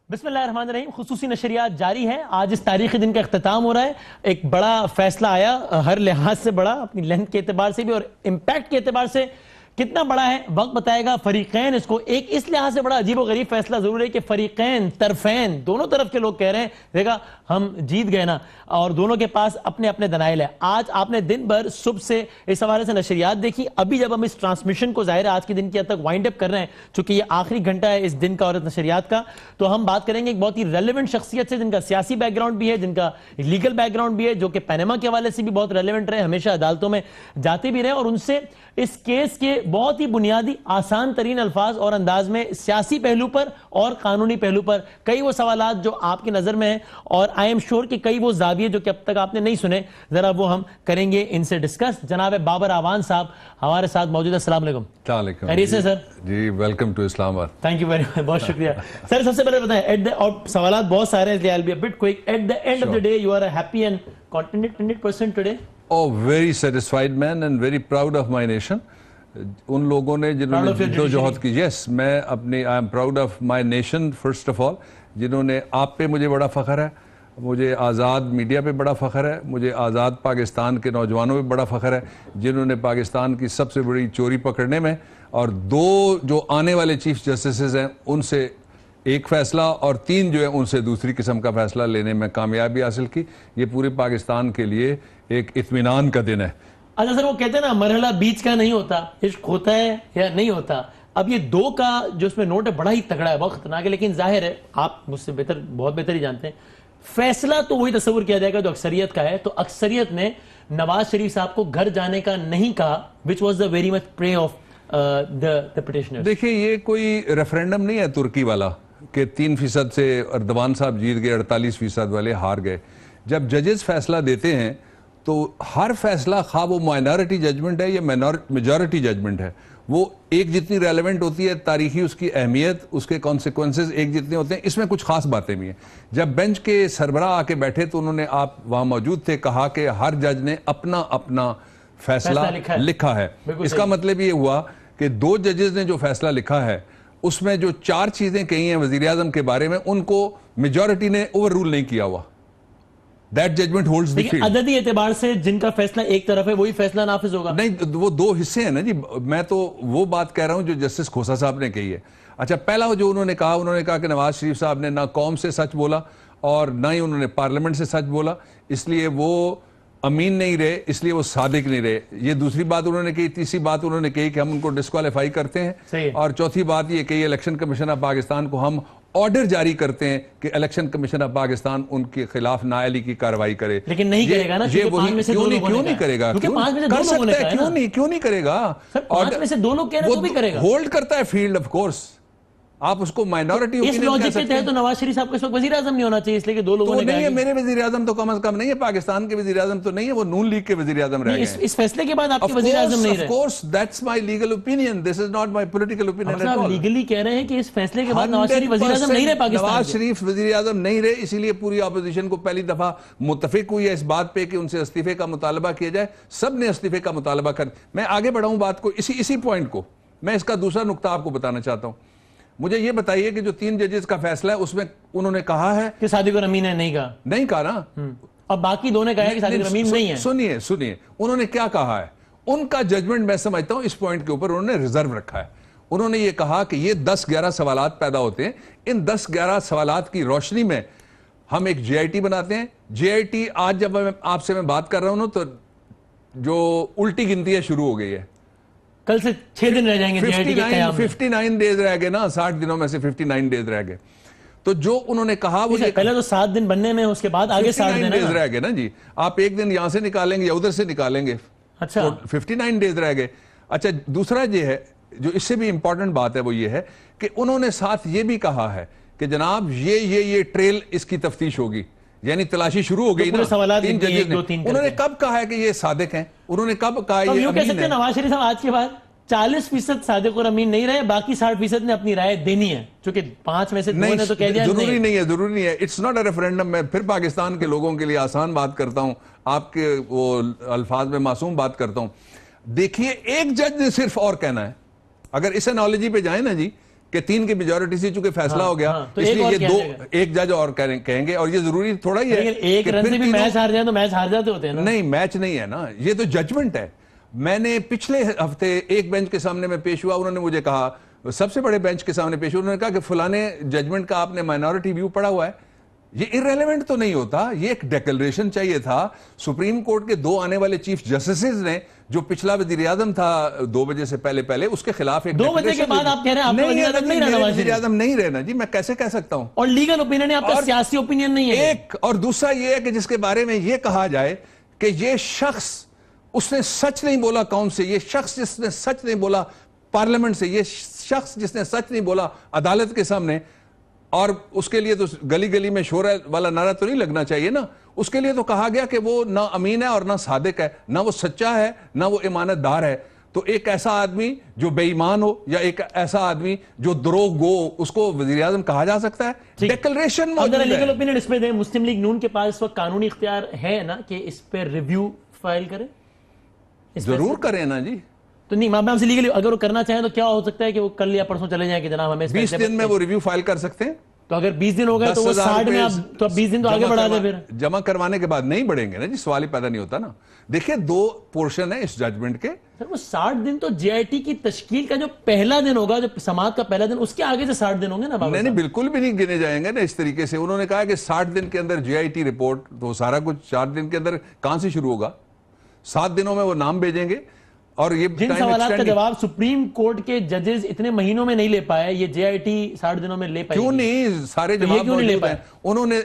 بسم اللہ الرحمن الرحیم. خصوصی نشریات جاری ہیں. آج اس تاریخی دن کا اختتام ہو رہا ہے. ایک بڑا فیصلہ آیا, ہر لحاظ سے بڑا, اپنی لینتھ کے اعتبار سے بھی اور امپیکٹ کے اعتبار سے کتنا بڑا ہے وقت بتائے گا. فریقین اس کو ایک اس لحاظ سے بڑا عجیب و غریب فیصلہ ضرور ہے کہ فریقین طرفین دونوں طرف کے لوگ کہہ رہے ہیں دیکھا ہم جیت گئے نا, اور دونوں کے پاس اپنے اپنے دلائل ہیں. آج آپ نے دن بھر صبح سے اس حوالے سے نشریات دیکھی. ابھی جب ہم اس ٹرانسمیشن کو ظاہر آج کے دن کی حد تک وائنڈ اپ کر رہے ہیں, چونکہ یہ آخری گھنٹہ ہے اس دن کا اور نشریات کا, تو ہم بات کریں گے ایک بہت ہی ریلیونٹ شخصیت سے جن کا سیاسی بیک گراؤنڈ بھی ہے, جن کا لیگل بیک گراؤنڈ بھی ہے, جو کہ پینما کے حوالے سے بھی بہت ریلیونٹ رہے, ہمیشہ عدالتوں میں جاتے بھی رہے, اور ان سے اس کیس کے بہت ہی بنیادی آسان ترین الفاظ اور انداز میں سیاسی پہلو پر اور قانونی پہلو پر کئی وہ سوالات جو آپ کی نظر میں ہیں, اور آئی ایم شور کہ کئی وہ زاویے جو کہ اب تک آپ نے نہیں سنے, ذرا وہ ہم کریں گے ان سے ڈسکس. جناب بابر آوان صاحب ہمارے ساتھ موجود ہیں. السلام علیکم. السلام علیکم. خیریت سے سر؟ جی ویلکم ٹو اسلام آباد. تھینک یو ویری مچ, بہت شکریہ سر. سب سے پہلے بتائیں, اور سوالات بہت سارے ہیں, I'll be a bit quick. At the end of the day, you are a happy and contented person today? Oh, very satisfied man and very proud of my nation. ان لوگوں نے جنہوں نے جدوجہد کی, یس میں اپنی I am proud of my nation first of all, جنہوں نے آپ پہ مجھے بڑا فخر ہے, مجھے آزاد میڈیا پہ بڑا فخر ہے, مجھے آزاد پاکستان کے نوجوانوں پہ بڑا فخر ہے جنہوں نے پاکستان کی سب سے بڑی چوری پکڑنے میں اور 2 جو آنے والے چیف جسٹسز ہیں ان سے ایک فیصلہ اور 3 جو ہیں ان سے دوسری قسم کا فیصلہ لینے میں کامیابی حاصل کی. یہ پورے پاکستان کے لیے ایک اطمینان کا دن ہے. اچھا سر, وہ کہتے ہیں نا مرحلہ بیچ کا نہیں ہوتا, عشق ہوتا ہے یا نہیں ہوتا. اب یہ 2 کا جو اس میں نوٹ ہے بڑا ہی تگڑا ہے, بہت خطرناک ہے, لیکن ظاہر ہے آپ مجھ سے بہتر, بہت بہتر ہی جانتے ہیں, فیصلہ تو وہی تصور کیا جائے گا جو اکثریت کا ہے. تو اکثریت نے نواز شریف صاحب کو گھر جانے کا نہیں کہا, which was the very much prey of the petitioners. دیکھیں یہ کوئی ریفرینڈم نہیں ہے ترکی والا کہ 3% سے اردوان صاحب جیت گئے, 48% والے ہار گئے. جب ججز فیصلہ دیتے ہیں تو ہر فیصلہ خواہ وہ مائنورٹی ججمنٹ ہے یا میجورٹی ججمنٹ ہے, وہ ایک جتنی ریلیونٹ ہوتی ہے, تاریخی اس کی اہمیت, اس کے کانسیکوینسز ایک جتنے ہوتے ہیں. اس میں کچھ خاص باتیں بھی ہیں. جب بینچ کے سربراہ آ کے بیٹھے تو انہوں نے, آپ وہاں موجود تھے, کہا کہ ہر جج نے اپنا اپنا فیصلہ لکھا ہے. اس کا مطلب یہ ہوا کہ 2 ججز نے جو فیصلہ لکھا ہے اس میں جو 4 چیزیں کہی ہیں وزیراعظم کے بارے میں, ان کو میجورٹی نے اوور رول نہیں کیا ہوا. That judgment holds the field. عددی اعتبار سے جن کا فیصلہ ایک طرف ہے وہی فیصلہ نافذ ہوگا. نہیں, وہ 2 حصے ہیں نا جی. میں تو وہ بات کہہ رہا ہوں جو جسٹس کھوسا صاحب نے کہی ہے. اچھا, پہلا جو انہوں نے کہا کہ نواز شریف صاحب نے نہ قوم سے سچ بولا اور نہ ہی انہوں نے پارلیمنٹ سے سچ بولا, اس لیے وہ امین نہیں رہے, اس لیے وہ صادق نہیں رہے. یہ دوسری بات انہوں نے کہی. تیسری بات انہوں نے کہی کہ ہم ان کو ڈسکوالیفائی کرتے ہیں, اور چوتھی بات یہ کہ الیکشن کمیشن آف پاکستان کو ہم آرڈر جاری کرتے ہیں کہ الیکشن کمیشن آف پاکستان ان کے خلاف نااہلی کی کارروائی کرے. لیکن نہیں کرے گا نا, کیوں نہیں کرے گا؟ کر سکتا ہے, کیوں نہیں کرے گا؟ 5 میں سے 2 لوگ کہہ رہے ہیں تو بھی کرے گا. ہولڈ کرتا ہے فیلڈ, آف کورس. آپ اس کو مائنورٹی اس لوجک کے تحت تو نواز شریف صاحب کو اس وقت وزیر اعظم نہیں ہونا چاہیے, اس لیے کہ 2 لوگوں نے نہیں ہے. میرے وزیر اعظم تو کم از کم نہیں ہے, پاکستان کے وزیر اعظم تو نہیں ہے, وہ نون لیگ کے وزیر اعظم رہ گئے. اس فیصلے کے بعد آپ کے وزیر اعظم نہیں رہے. Of course, that's my legal opinion. This is not my political opinion at all. آپ لیگلی کہہ رہے ہیں کہ اس فیصلے کے بعد نواز شریف وزیر اعظم نہیں رہے پاکستان. نواز شریف وزیر اعظم نہیں رہے, اسی لیے پوری اپوزیشن کو پہلی دفعہ متفق ہوئی ہے اس بات پہ کہ ان سے استعفے کا مطالبہ کیا جائے. سب نے استعفے کا مطالبہ کر. میں آگے بڑھاؤں بات کو, اسی پوائنٹ کو میں اس کا دوسرا نقطہ آپ کو بتانا چاہتا ہوں. مجھے یہ بتائیے کہ جو 3 ججز کا فیصلہ ہے اس میں انہوں نے کہا ہے کہ صادق الامین نے نہیں کہا نا. اب باقی 2 نے کہا ہے کہ صادق الامین نہیں ہے. سنیے انہوں نے کیا کہا ہے. ان کا ججمنٹ میں سمجھتا ہوں اس پوائنٹ کے اوپر انہوں نے ریزرو رکھا ہے. انہوں نے یہ کہا کہ یہ 10-11 سوالات پیدا ہوتے ہیں, ان 10-11 سوالات کی روشنی میں ہم ایک JIT بناتے ہیں. JIT آج جب آپ سے میں بات کر رہا ہوں تو جو الٹی گنتی ہے شروع ہو گئی ہے. کل سے 6 دن رہ جائیں گے. 59 ڈیز رہ گئے نا, 60 دنوں میں سے 59 ڈیز رہ گئے. تو جو انہوں نے کہا وہ پہلے تو 7 دن بننے میں, اس کے بعد آگے 59 ڈیز رہ گئے نا جی. آپ ایک دن یہاں سے نکالیں گے یا ادھر سے نکالیں گے. اچھا, 59 ڈیز رہ گئے. اچھا, دوسرا یہ ہے جو اس سے بھی امپورٹنٹ بات ہے وہ یہ ہے کہ انہوں نے ساتھ یہ بھی کہا ہے کہ جناب یہ ٹریل اس کی تفتیش ہوگی, یعنی تلاشی شروع ہو گئی نا. 3 ججز نے انہوں نے کب کہا ہے کہ یہ صادق ہیں, انہوں نے کب کہا یہ امین ہے. نواز شریف صاحب آج کے بعد 40% صادق اور امین نہیں رہے, باقی 60% نے اپنی رائے دینی ہے, چونکہ 5 میں سے 2 نے تو کہہ دیا ضروری نہیں ہے. It's not a referendum. میں پھر پاکستان کے لوگوں کے لیے آسان بات کرتا ہوں, آپ کے وہ الفاظ میں معصوم بات کرتا ہوں. دیکھیے, ایک جج نے صرف اور کہنا ہے. اگر اس انالوجی پہ جائیں نا جی, کہ 3 کی میجورٹی سے چونکہ فیصلہ ہو گیا اس لیے یہ ایک جج اور کہیں گے, اور یہ ضروری تھوڑا ہی ہے ایک رن سے بھی میچ ہار جائیں تو میچ ہار جاتے ہوتے ہیں. نہیں, میچ نہیں ہے نا, یہ تو ججمنٹ ہے. میں نے پچھلے ہفتے ایک بینچ کے سامنے میں پیش ہوا, انہوں نے مجھے کہا, سب سے بڑے بینچ کے سامنے پیش ہوا, انہوں نے کہا کہ فلانے ججمنٹ کا آپ نے مائنورٹی ویو پڑھا ہوا ہے. یہ irrelevant تو نہیں ہوتا, یہ ایک ڈیکلریشن چاہیے تھا. سپریم کورٹ کے 2 آنے والے چیف جسٹسز نے, جو پچھلا وزیر اعظم تھا 2 بجے سے پہلے اس کے خلاف ایک 2 بجے کے بعد آپ کہہ رہے ہیں آپ وزیر اعظم نہیں رہنا. جی میں کیسے کہہ سکتا ہوں؟ اور لیگل اوپینین ہے آپ کا, سیاسی اوپینین نہیں ہے. ایک اور دوسرا یہ ہے کہ جس کے بارے میں یہ کہا جائے کہ یہ شخص اس نے سچ نہیں بولا قوم سے, یہ شخص جس نے سچ نہیں بولا پارلیمنٹ سے, یہ شخص جس نے سچ نہیں بولا عدالت کے سامنے, اور اس کے لیے تو گلی گلی میں شور والا نعرہ تو نہیں لگنا چاہیے نا. اس کے لیے تو کہا گیا کہ وہ نہ امین ہے اور نہ صادق ہے, نہ وہ سچا ہے نہ وہ امانت دار ہے. تو ایک ایسا آدمی جو بے ایمان ہو یا ایک ایسا آدمی جو دروغ گو, اس کو وزیر اعظم کہا جا سکتا ہے؟ ڈیکلریشن موجود ہے. لیگل اوپینین اس پہ دیں. مسلم لیگ نون کے پاس اس وقت قانونی اختیار ہے نا کہ اس پہ ریویو فائل کریں؟ ضرور کریں نا جی. تو نہیں, میں آپ سے لیگلی اگر وہ کرنا چاہیں تو کیا ہو سکتا ہے کہ وہ کل یا پرسوں چلے جائیں کہ جناب ہمیں 20 دن میں وہ ریویو فائل کر سکتے ہیں. تو اگر 20 دن ہو گئے تو وہ 60 میں آپ تو 20 دن تو آگے بڑھا دیں, پھر جمع کروانے کے بعد نہیں بڑھیں گے نا جی, سوال ہی پیدا نہیں ہوتا نا. دیکھیں 2 پورشن ہیں اس ججمنٹ کے. سر وہ 60 دن تو جے آئی ٹی کی تشکیل کا جو پہلا دن ہوگا, جو سماعت کا پہلا دن, اس کے آگے سے 60 دن ہوں گے نا. نہیں بالکل بھی نہیں گنے جائیں گے نا اس طریقے سے. انہوں نے کہا کہ 60 دن کے اندر جے آئی ٹی رپورٹ, تو سارا کچھ 60 دن کے اندر کہاں سے شروع ہوگا؟ 7 دنوں میں وہ نام بھیجیں گے. اور یہ جن سوالات کا جواب سپریم کورٹ کے ججز اتنے مہینوں میں نہیں لے پائے, یہ جے آئی ٹی 60 دنوں میں لے پائے. کیوں نہیں؟ سارے جواب موجود ہیں. انہوں نے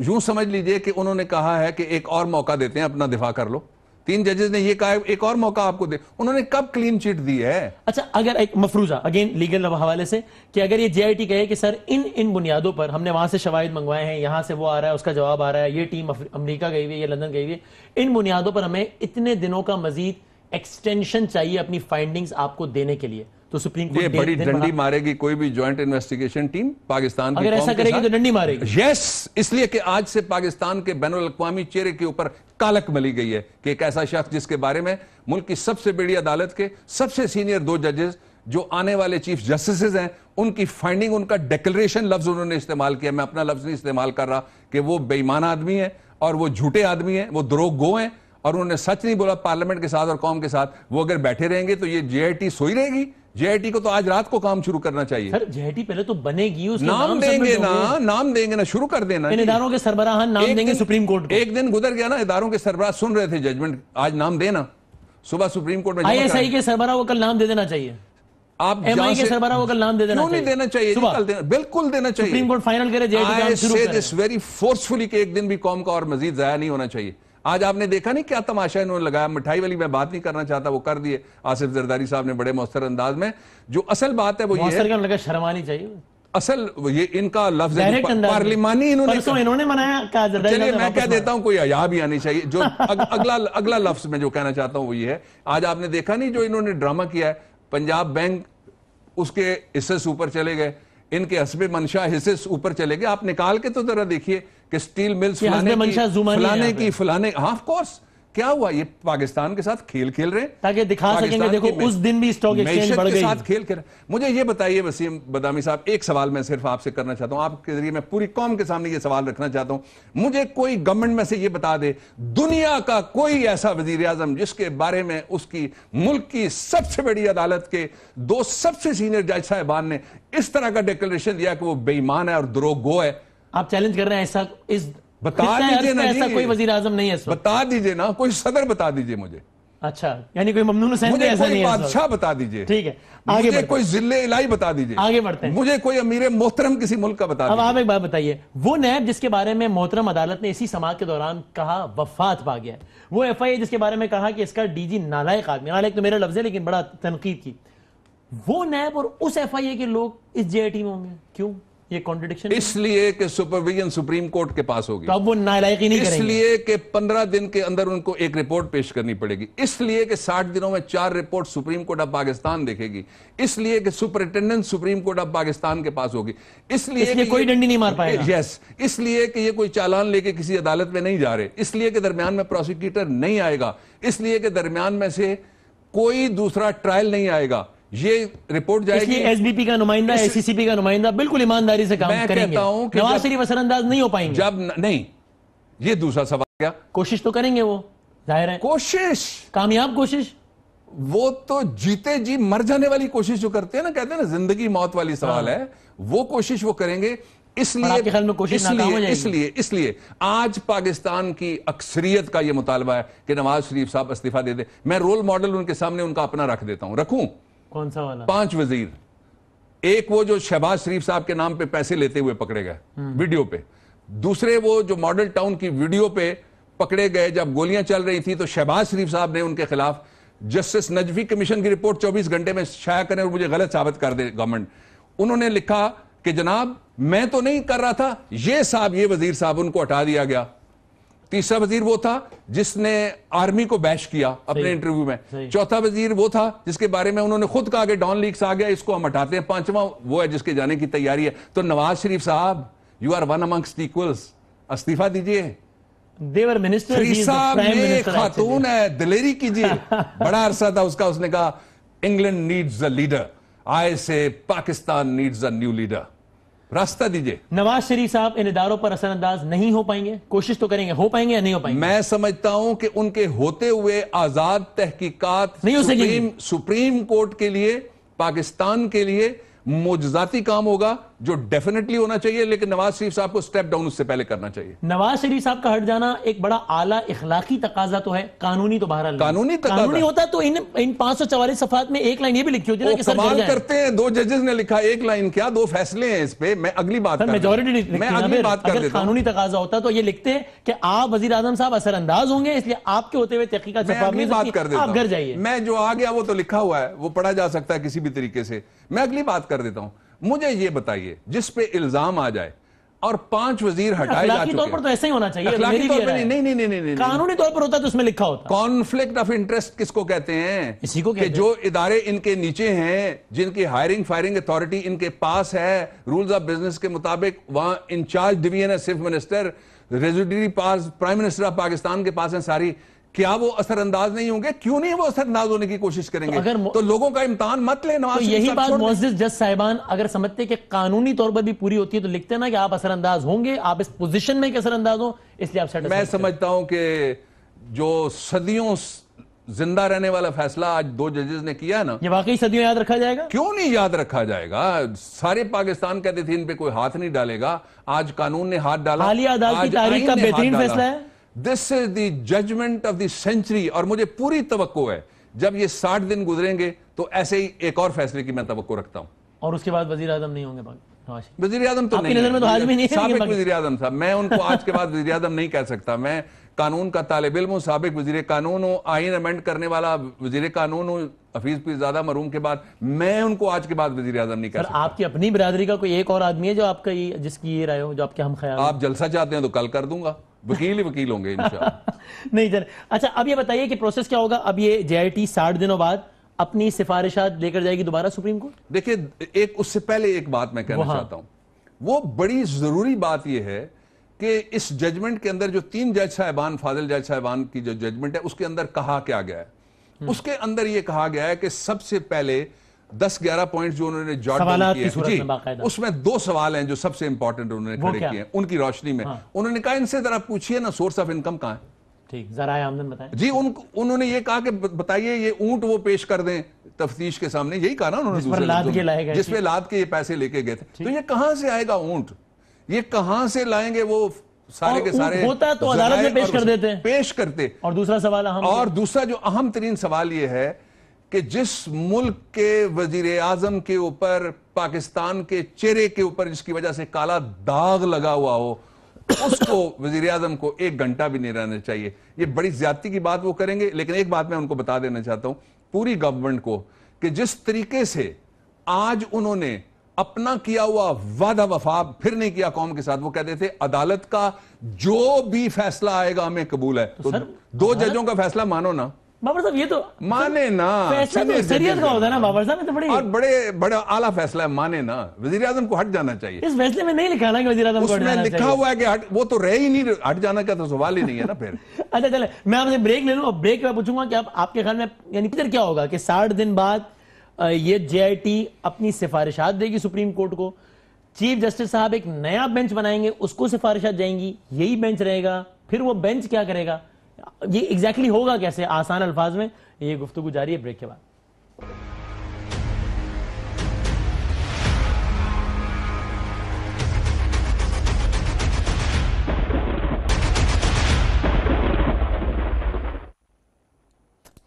یوں سمجھ لیجئے کہ انہوں نے کہا ہے کہ ایک اور موقع دیتے ہیں, اپنا دفاع کر لو. 3 ججز نے یہ کہا ہے ایک اور موقع آپ کو دے. انہوں نے کب کلین چٹ دی ہے؟ اچھا, اگر ایک مفروضہ اگین لیگل حوالے سے کہ اگر یہ جے آئی ٹی کہے کہ سر ان بنیادوں پر ہم نے وہاں سے شواہد منگوائے ہیں, یہاں سے وہ آ رہا ہے, اس کا جواب آ رہا ہے, یہ ٹیم امریکہ گئی ہوئی ہے, یہ لندن گئی ہوئی ہے, ان بنیادوں پر ہمیں اتنے دنوں کا مزید ایکسٹینشن چاہیے اپنی فائنڈنگز آپ کو دینے کے لیے, تو سپریم کورٹ یہ بڑی ڈنڈی مارے گی کوئی بھی جوائنٹ انویسٹیگیشن ٹیم پاکستان کی. اگر ایسا کرے گی تو ڈنڈی مارے گی. یس, اس لیے کہ آج سے پاکستان کے بین الاقوامی چہرے کے اوپر کالک ملی گئی ہے کہ ایک ایسا شخص جس کے بارے میں ملک کی سب سے بڑی عدالت کے سب سے سینئر 2 ججز جو آنے والے چیف جسٹسز ہیں, ان کی فائنڈنگ, ان کا ڈیکلریشن لفظ انہوں نے استعمال کیا, میں اپنا لفظ نہیں استعمال کر رہا, کہ وہ بے ایمان آدمی ہے اور وہ جھوٹے آدمی ہیں, وہ دروغ گو ہیں, اور انہوں نے سچ نہیں بولا پارلیمنٹ کے ساتھ اور قوم کے ساتھ. وہ اگر بیٹھے رہیں گے تو یہ جے آئی ٹی سوئی رہے گی. جے آئی ٹی کو تو آج رات کو کام شروع کرنا چاہیے. سر جے آئی ٹی پہلے تو بنے گی, اس نام دیں گے نا, نام دیں گے نا, شروع کر دینا. ان اداروں کے سربراہان نام دیں گے سپریم کورٹ کو. ایک دن گزر گیا نا, اداروں کے سربراہ سن رہے تھے ججمنٹ, آج نام دینا. صبح سپریم کورٹ میں آئی ایس آئی کے سربراہ کو کل نام دے دینا چاہیے. آپ ایم آئی کے سربراہ کو کل نام دے دینا چاہیے. کیوں نہیں دینا چاہیے؟ بالکل دینا چاہیے. سپریم کورٹ فائنل کرے, جے آئی ٹی کام شروع کرے. I say this very forcefully کہ ایک دن بھی قوم کا اور مزید ضائع نہیں ہونا چاہیے. آج آپ نے دیکھا نہیں کیا تماشا انہوں نے لگایا. مٹھائی والی میں بات نہیں کرنا چاہتا, وہ کر دیے آصف زرداری صاحب نے بڑے مؤثر انداز میں. جو اصل بات ہے وہ یہ ہے, لگا شرم آنی چاہیے. اصل یہ ان کا لفظ پارلیمانی, انہوں نے منایا. چلیے میں کہہ دیتا ہوں کوئی حیا بھی آنی چاہیے. جو اگلا لفظ میں جو کہنا چاہتا ہوں وہ یہ ہے, آج آپ نے دیکھا نہیں جو انہوں نے ڈرامہ کیا ہے, پنجاب بینک اس کے حصے سے اوپر چلے گئے, ان کے حسب منشا حصے سے اوپر چلے گئے. آپ نکال کے تو ذرا دیکھیے کہ سٹیل ملز فلانے ہاں آف کورس کیا ہوا. یہ پاکستان کے ساتھ کھیل کھیل رہے ہیں تاکہ دکھا سکیں کہ دیکھو اس دن بھی اسٹاک ایکسچینج بڑھ گئی. ساتھ کھیل کھیل. مجھے یہ بتائیے وسیم بادامی صاحب, ایک سوال میں صرف آپ سے کرنا چاہتا ہوں, آپ کے ذریعے میں پوری قوم کے سامنے یہ سوال رکھنا چاہتا ہوں. مجھے کوئی گورنمنٹ میں سے یہ بتا دے, دنیا کا کوئی ایسا وزیر اعظم جس کے بارے میں اس کی ملک کی سب سے بڑی عدالت کے 2 سب سے سینئر جج صاحبان نے اس طرح کا ڈیکلریشن دیا کہ وہ بے ایمان ہے اور دروغ گو ہے. آپ چیلنج کر رہے ہیں ایسا بتا دیجئے نا, ایسا کوئی وزیر اعظم نہیں ہے, بتا دیجئے نا, کوئی صدر بتا دیجئے مجھے. اچھا, یعنی کوئی ممنون حسین مجھے کوئی بادشاہ بتا دیجئے. ٹھیک ہے, مجھے کوئی ذل الہی بتا دیجئے. آگے بڑھتے ہیں. مجھے کوئی امیر محترم کسی ملک کا بتا دیجئے. اب آپ ایک بات بتائیے, وہ نیب جس کے بارے میں محترم عدالت نے اسی سماعت کے دوران کہا وفات پا گیا ہے, وہ ایف آئی اے جس کے بارے میں کہا کہ اس کا ڈی جی نالائق آدمی, نالائق تو میرا لفظ ہے لیکن بڑا تنقید کی, وہ نیب اور اس ایف آئی اے کے لوگ اس جے آئی ٹی میں ہوں گے. کیوں یہ کانٹرڈکشن؟ اس لیے کہ سپرویژن سپریم کورٹ کے پاس ہوگی. تو اب وہ نالائقی نہیں کریں گے. اس لیے کہ 15 دن کے اندر ان کو ایک رپورٹ پیش کرنی پڑے گی. اس لیے کہ 60 دنوں میں 4 report supreme court of Pakistan دیکھے گی. اس لیے کہ superintendent supreme court of Pakistan کے پاس ہوگی. اس لیے کوئی ڈنڈی نہیں مار پائے گا. یس, اس لیے کہ یہ کوئی چالان لے کے کسی عدالت میں نہیں جا رہے. اس لیے کہ درمیان میں پروسیکیوٹر نہیں آئے گا. اس لیے کہ درمیان میں سے کوئی دوسرا ٹرائل نہیں آئے گا. یہ رپورٹ جائے گی. ایس بی پی کا نمائندہ, ایس سی سی پی کا نمائندہ بالکل ایمانداری سے کام کریں گے. میں کہتا ہوں کہ نواز شریف اثر انداز نہیں ہو پائیں گے. جب نہیں, یہ دوسرا سوال کیا, کوشش تو کریں گے, وہ ظاہر ہے کوشش, کامیاب کوشش. وہ تو جیتے جی مر جانے والی کوشش جو کرتے ہیں نا, کہتے ہیں نا زندگی موت والی سوال ہے, وہ کوشش وہ کریں گے. اس لیے آج پاکستان کی اکثریت کا یہ مطالبہ ہے کہ نواز شریف صاحب استعفیٰ دے دے. میں رول ماڈل ان کے سامنے ان کا اپنا رکھ دیتا ہوں. رکھوں کون سا والا؟ 5 وزیر. ایک وہ جو شہباز شریف صاحب کے نام پہ پیسے لیتے ہوئے پکڑے گئے ویڈیو پہ. دوسرے وہ جو ماڈل ٹاؤن کی ویڈیو پہ پکڑے گئے جب گولیاں چل رہی تھی, تو شہباز شریف صاحب نے ان کے خلاف جسٹس نجفی کمیشن کی رپورٹ 24 گھنٹے میں شائع کریں اور مجھے غلط ثابت کر دے گورنمنٹ. انہوں نے لکھا کہ جناب میں تو نہیں کر رہا تھا, یہ وزیر صاحب, ان کو ہٹا دیا گیا. تیسرا وزیر وہ تھا جس نے آرمی کو بیش کیا اپنے انٹرویو میں. چوتھا وزیر وہ تھا جس کے بارے میں انہوں نے خود کہا کہ ڈان لیکس آ گیا, اس کو ہم ہٹاتے ہیں. 5واں وہ ہے جس کے جانے کی تیاری ہے. تو نواز شریف صاحب, you are one amongst equals, استعفیٰ دیجئے. صاحب نے خاتون ہے, دلیری کیجئے. بڑا عرصہ تھا اس کا, اس نے کہا انگلینڈ نیڈز اے لیڈر, آئی سے Pakistan needs a new leader. راستہ دیجئے. نواز شریف صاحب ان اداروں پر اثر انداز نہیں ہو پائیں گے, کوشش تو کریں گے, ہو پائیں گے یا نہیں ہو پائیں گے؟ میں سمجھتا ہوں کہ ان کے ہوتے ہوئے آزاد تحقیقات سپریم کورٹ کے لیے, پاکستان کے لیے معجزاتی کام ہوگا جو ڈیفینیٹلی ہونا چاہیے, لیکن نواز شریف صاحب کو سٹیپ ڈاؤن اس سے پہلے کرنا چاہیے. نواز شریف صاحب کا ہٹ جانا ایک بڑا اعلیٰ اخلاقی تقاضا تو ہے, قانونی تو بہرحال قانونی ہوتا تو ان 544 صفحات میں ایک لائن یہ بھی لکھی ہوتی ہے کہ کمال کرتے ہیں. 2 ججز نے لکھا, ایک لائن کیا, 2 فیصلے ہیں اس پہ. میں اگلی بات کر دیتا ہوں. اگر قانونی تقاضا ہوتا تو یہ لکھتے ہیں کہ آپ وزیر اعظم صاحب اثر انداز ہوں گے, اس لیے آپ کے ہوتے ہوئے تحقیقات آپ گھر جائیے. میں جو آ گیا وہ تو لکھا ہوا ہے, وہ پڑھا جا سکتا ہے کسی بھی طریقے سے. میں اگلی بات کر دیتا ہوں. مجھے یہ بتائیے جس پہ الزام آ جائے اور 5 وزیر ہٹائے جا چکے. اخلاقی طور پر تو ایسا ہی ہونا چاہیے. اخلاقی طور پر نہیں, قانونی طور پر ہوتا تو اس میں لکھا ہوتا. کانفلکٹ آف انٹرسٹ کس کو کہتے ہیں؟ اسی کو کہ جو ادارے ان کے نیچے ہیں, جن کی ہائرنگ فائرنگ اتھارٹی ان کے پاس ہے, رولز آف بزنس کے مطابق وہاں انچارج ڈویژن ہے صرف منسٹر, ریزیڈری پاس پرائم منسٹر آف پاکستان کے پاس ہیں ساری. کیا وہ اثر انداز نہیں ہوں گے؟ کیوں نہیں وہ اثر انداز ہونے کی کوشش کریں گے؟ تو لوگوں کا امتحان مت لیں. نواز شریف یہی بات معزز جج صاحبان اگر سمجھتے کہ قانونی طور پر بھی پوری ہوتی ہے تو لکھتے نا کہ آپ اثر انداز ہوں گے, آپ اس پوزیشن میں کہ اثر انداز ہوں, اس لیے آپ سیٹل. میں سمجھتا ہوں کہ جو صدیوں زندہ رہنے والا فیصلہ آج 2 ججز نے کیا نا, یہ واقعی صدیوں یاد رکھا جائے گا. کیوں نہیں یاد رکھا جائے گا؟ سارے پاکستان کہتے تھے ان پہ کوئی ہاتھ نہیں ڈالے گا, آج قانون نے ہاتھ ڈالا. حالیہ عدالت کی تاریخ کا بہترین فیصلہ ہے. This is the judgment of the century. اور مجھے پوری توقع ہے جب یہ 60 دن گزریں گے تو ایسے ہی ایک اور فیصلے کی میں توقع رکھتا ہوں. اور اس کے بعد وزیر اعظم نہیں ہوں گے. وزیر اعظم تو نہیں, سابق وزیر اعظم صاحب. میں ان کو آج کے بعد وزیر اعظم نہیں کہہ سکتا. میں قانون کا طالب علم ہوں, سابق وزیر قانون ہوں, آئین امینڈ کرنے والا وزیر قانون ہوں حفیظ پیرزادہ مرحوم کے بعد. میں ان کو آج کے بعد وزیر اعظم نہیں کہہ سکتا. آپ کی اپنی برادری کا کوئی ایک اور آدمی ہے جو آپ کا جس کی یہ رائے ہو, جو آپ کے ہم خیال؟ آپ جلسہ چاہتے ہیں تو کل کر دوں گا, وکیل ہوں گے انشاءاللہ. نہیں چلے. اچھا اب یہ بتائیے کہ پروسیس کیا ہوگا. اب یہ جے آئی ٹی 60 دنوں بعد اپنی سفارشات لے کر جائے گی دوبارہ سپریم کورٹ. دیکھیں, ایک اس سے پہلے ایک بات میں کہنا چاہتا ہوں. وہ بڑی ضروری بات یہ ہے کہ اس ججمنٹ کے اندر جو 3 جج صاحبان, فاضل جج صاحبان کی جو ججمنٹ ہے, اس کے اندر کہا کیا گیا ہے. اس کے اندر یہ کہا گیا ہے کہ سب سے پہلے 10-11 پوائنٹ جو انہوں نے جوٹ ڈاؤن کیے ہیں, اس میں 2 سوال ہیں جو سب سے امپورٹنٹ انہوں نے کھڑے کیے ہیں ان کی روشنی میں. انہوں نے کہا ان سے ذرا پوچھئے نا سورس آف انکم کہاں ہے. ٹھیک, ذرائع آمدن بتائیں. جی انہوں نے یہ کہا کہ بتائیے یہ اونٹ وہ پیش کر دیں تفتیش کے سامنے, یہی کہا نا انہوں نے, جس پہ لاد کے یہ پیسے لے کے گئے تھے. تو یہ کہاں سے آئے گا اونٹ, یہ کہاں سے لائیں گے وہ سارے کے سارے؟ ہوتا تو عدالت میں پیش کر دیتے, پیش کرتے. اور دوسرا سوال اور دوسرا جو اہم ترین سوال یہ ہے کہ جس ملک کے وزیر اعظم کے اوپر, پاکستان کے چہرے کے اوپر جس کی وجہ سے کالا داغ لگا ہوا ہو, اس کو وزیر اعظم کو 1 گھنٹہ بھی نہیں رہنا چاہیے. یہ بڑی زیادتی کی بات وہ کریں گے. لیکن ایک بات میں ان کو بتا دینا چاہتا ہوں پوری گورنمنٹ کو, کہ جس طریقے سے آج انہوں نے اپنا کیا ہوا وعدہ وفا پھر نہیں کیا قوم کے ساتھ. وہ کہتے تھے عدالت کا جو بھی فیصلہ آئے گا ہمیں قبول ہے. تو 2 ججوں کا فیصلہ مانو نا بابر صاحب, یہ تو مانے نا, شریعت کا ہوتا ہے نا بابر صاحب, تو بڑی اور بڑا اعلیٰ فیصلہ ہے, مانے نا. وزیر اعظم کو ہٹ جانا چاہیے. اس فیصلے میں نہیں لکھا نا کہ وزیر اعظم کو ہٹ جانا چاہیے. لکھا ہوا ہے کہ وہ تو رہے ہی نہیں, ہٹ جانا کا تو سوال ہی نہیں ہے نا پھر. اچھا چلے, میں آپ سے بریک لے لوں, اور بریک میں پوچھوں گا کہ آپ کے خیال میں یعنی پھر کیا ہوگا کہ 60 دن بعد یہ جے آئی ٹی اپنی سفارشات دے گی سپریم کورٹ کو, چیف جسٹس صاحب ایک نیا بینچ بنائیں گے, اس کو سفارشات جائیں گی, یہی بینچ رہے گا, پھر وہ بینچ کیا کرے گا, یہ ایگزیکٹلی ہوگا کیسے آسان الفاظ میں, یہ گفتگو جاری ہے بریک کے بعد.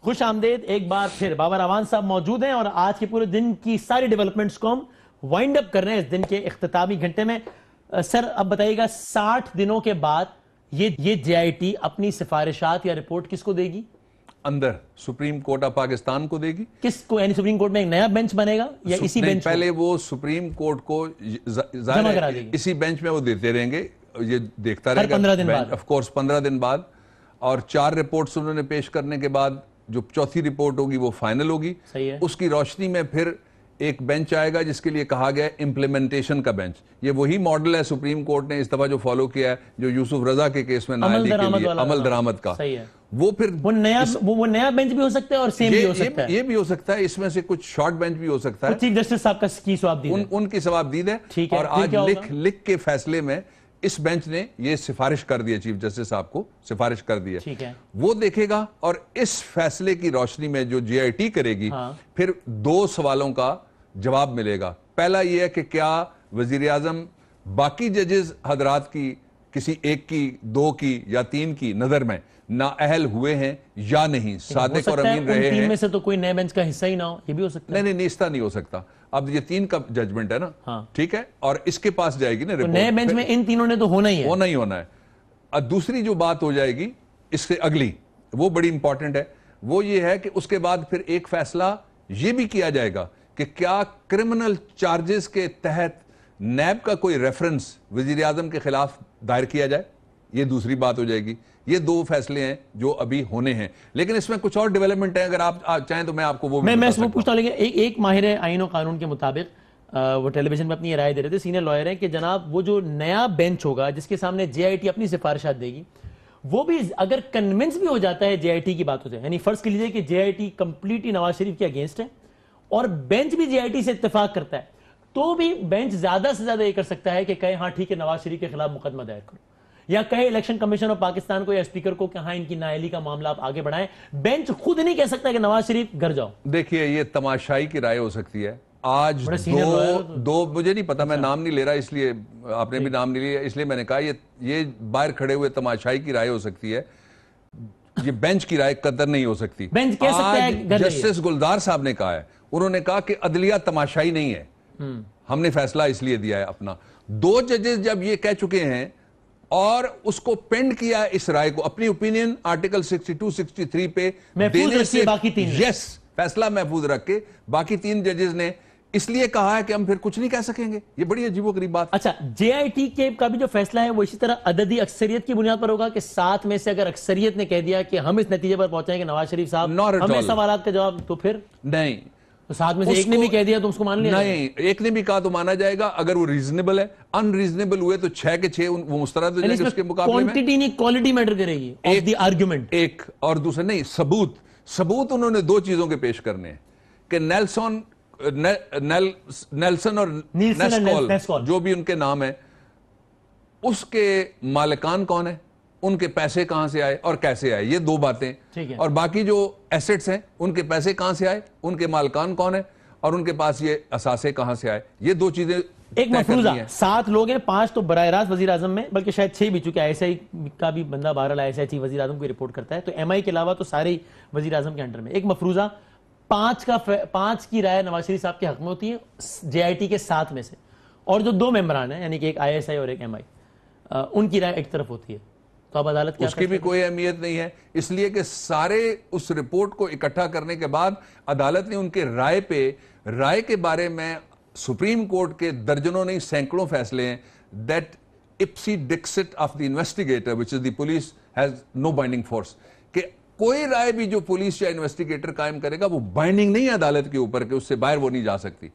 خوش آمدید ایک بار پھر. بابر اعوان صاحب موجود ہیں اور آج کے پورے دن کی ساری ڈیولپمنٹس کو ہم وائنڈ اپ کر رہے ہیں اس دن کے اختتامی گھنٹے میں. سر اب بتائیے گا 60 دنوں کے بعد یہ جے آئی ٹی اپنی سفارشات یا رپورٹ کس کو دے گی؟ اندر سپریم کورٹ آف پاکستان کو دے گی. کس کو؟ یعنی سپریم کورٹ میں ایک نیا بینچ بنے گا یا اسی بینچ پہلے وہ سپریم کورٹ کو جمع کرا دے گی, اسی بینچ میں وہ دیتے رہیں گے, یہ دیکھتا رہے گا 15 دن بعد, آف کورس 15 دن بعد, اور 4 رپورٹس انہوں نے پیش کرنے کے بعد جو چوتھی رپورٹ ہوگی وہ فائنل ہوگی. اس کی روشنی میں پھر ایک بینچ آئے گا جس کے لیے کہا گیا ہے امپلیمنٹیشن کا بینچ. یہ وہی ماڈل ہے سپریم کورٹ نے اس دفعہ جو فالو کیا ہے, جو یوسف رضا کے کیس میں نااہلی کے لیے عمل درآمد کا, وہ پھر وہ نیا بینچ بھی ہو سکتا ہے اور سیم بھی ہو سکتا ہے. یہ بھی ہو سکتا ہے, اس میں سے کچھ شارٹ بینچ بھی ہو سکتا ہے. چیف جسٹس صاحب کا کی ثوابدید ہے, ان کی ثوابدید ہے, اور آج لکھ کے فیصلے میں اس بینچ نے یہ سفارش کر دی ہے, چیف جسٹس صاحب کو سفارش کر دی ہے, وہ دیکھے گا اور اس فیصلے کی روشنی میں جو جے آئی ٹی کرے گی پھر 2 سوالوں کا جواب ملے گا. پہلا یہ ہے کہ کیا وزیر اعظم باقی ججز حضرات کی کسی ایک کی, 2 کی یا 3 کی نظر میں نااہل ہوئے ہیں یا نہیں, صادق اور امین رہے ہیں. ان میں سے تو کوئی نئے بینچ کا حصہ ہی نہ ہو, یہ بھی ہو سکتا ہے. نہیں, اس طرح نہیں ہو سکتا. اب یہ 3 کا ججمنٹ ہے نا, ٹھیک ہے, اور اس کے پاس جائے گی نا رپورٹ, نئے بینچ میں ان تینوں نے تو ہونا ہی ہے, ہونا ہے. دوسری جو بات ہو جائے گی اس سے اگلی, وہ بڑی امپورٹنٹ ہے, وہ یہ ہے کہ اس کے بعد پھر ایک فیصلہ یہ بھی کیا جائے گا کہ کیا کرمنل چارجز کے تحت نیب کا کوئی ریفرنس وزیر اعظم کے خلاف دائر کیا جائے. یہ دوسری بات ہو جائے گی. یہ 2 فیصلے ہیں جو ابھی ہونے ہیں, لیکن اس میں کچھ اور ڈیولپمنٹ ہے, اگر آپ چاہیں تو میں آپ کو وہ میں پوچھتا ہوں. لیکن ایک ماہر آئین و قانون کے مطابق وہ ٹیلی ویژن میں اپنی رائے دے رہے تھے, سینئر لائر ہیں, کہ جناب وہ جو نیا بینچ ہوگا جس کے سامنے جے آئی ٹی اپنی سفارشات دے گی, وہ بھی اگر کنونس بھی ہو جاتا ہے جے آئی ٹی کی بات ہوتے ہیں, یعنی فرض کر لیجیے کہ جے I T completely Nawaz Sharif کے اگینسٹ ہے اور بینچ بھی جے آئی ٹی سے اتفاق کرتا ہے, تو بھی بینچ زیادہ سے زیادہ یہ کر سکتا ہے کہ کہے ہاں ٹھیک ہے نواز شریف کے خلاف مقدمہ دائر کرو, یا کہے الیکشن کمیشن آف پاکستان کو یا اسپیکر کو کہ ہاں ان کی نااہلی کا معاملہ آپ آگے بڑھائیں. بینچ خود نہیں کہہ سکتا کہ نواز شریف گھر جاؤ. دیکھیے یہ تماشائی کی رائے ہو سکتی ہے. آج دو مجھے نہیں پتا, میں نام نہیں لے رہا, اس لیے آپ نے بھی نام نہیں لیا, اس لیے میں نے کہا یہ باہر کھڑے ہوئے تماشائی کی رائے ہو سکتی ہے, یہ بینچ کی رائے قدر نہیں ہو سکتی. بینچ کہہ سکتا ہے جسٹس گلدار صاحب نے کہا ہے, انہوں نے کہا کہ عدلیہ تماشائی نہیں ہے, ہم نے فیصلہ اس لیے دیا ہے اپنا. 2 ججز جب یہ کہہ چکے ہیں اور اس کو پینڈ کیا اس رائے کو, اپنی اوپینین آرٹیکل 62-63 پہ دینے سے, یس فیصلہ محفوظ رکھ کے باقی 3 ججز نے اس لیے کہا ہے کہ ہم پھر کچھ نہیں کہہ سکیں گے. یہ بڑی عجیب و غریب بات. اچھا, جے آئی ٹی کے کا بھی جو فیصلہ ہے وہ اسی طرح عددی اکثریت کی بنیاد پر ہوگا کہ 7 میں سے اگر اکثریت نے کہہ دیا کہ ہم اس نتیجے پر پہنچیں کہ نواز شریف صاحب ہمیں سوالات کا جواب, تو پھر نہیں, 7 میں سے ایک نے بھی کہہ دیا تو اس کو مان لیا؟ نہیں, ایک نے بھی کہا تو مانا جائے گا اگر وہ ریزنیبل ہے. ان ریزنیبل ہوئے تو 6 کے 6 وہ مسترد ہو جائیں گے اس کے مقابلے میں. کوانٹٹی نہیں کوالٹی میٹر کرے گی آف دی آرگومنٹ. ایک اور دوسرا نہیں, ثبوت انہوں نے 2 چیزوں کے پیش کرنے ہیں کہ نیلسن اور نیسکول جو بھی ان کے نام ہیں, اس کے مالکان کون ہیں, ان کے پیسے کہاں سے آئے اور کیسے آئے, یہ 2 باتیں. اور باقی جو ایسٹس ہیں ان کے پیسے کہاں سے آئے, ان کے مالکان کون ہیں, اور ان کے پاس یہ اثاثے کہاں سے آئے. یہ 2 چیزیں ایک مفروضہ. 7 لوگ ہیں, 5 تو براہ راست وزیر اعظم میں, بلکہ شاید 6 بھی, چونکہ ایس آئی کا بھی بندہ بہرحال ایس آئی وزیر اعظم کو رپورٹ کرتا ہے, تو ایم آئی کے علاوہ تو سارے وزیر اعظم کے انڈر میں. ایک مفروضہ 5 کی رائے نواز شریف صاحب کے حق میں ہوتی ہے جے آئی ٹی کے 7 میں سے, اور جو 2 ممبران ہیں یعنی کہ ایک آئی ایس آئی اور ایک ایم آئی, ان کی رائے ایک طرف ہوتی ہے. تو اب عدالت کیا, اس کی بھی کوئی اہمیت نہیں ہے, اس لیے کہ سارے اس رپورٹ کو اکٹھا کرنے کے بعد عدالت نے ان کے رائے کے بارے میں سپریم کورٹ کے درجنوں نہیں سینکڑوں فیصلے ہیں that ipsi dixit of the investigator which is the police has no binding force, کہ کوئی رائے بھی جو پولیس یا انویسٹیگیٹر قائم کرے گا وہ بائنڈنگ نہیں ہے عدالت کے اوپر, کہ اس سے باہر وہ نہیں جا سکتی.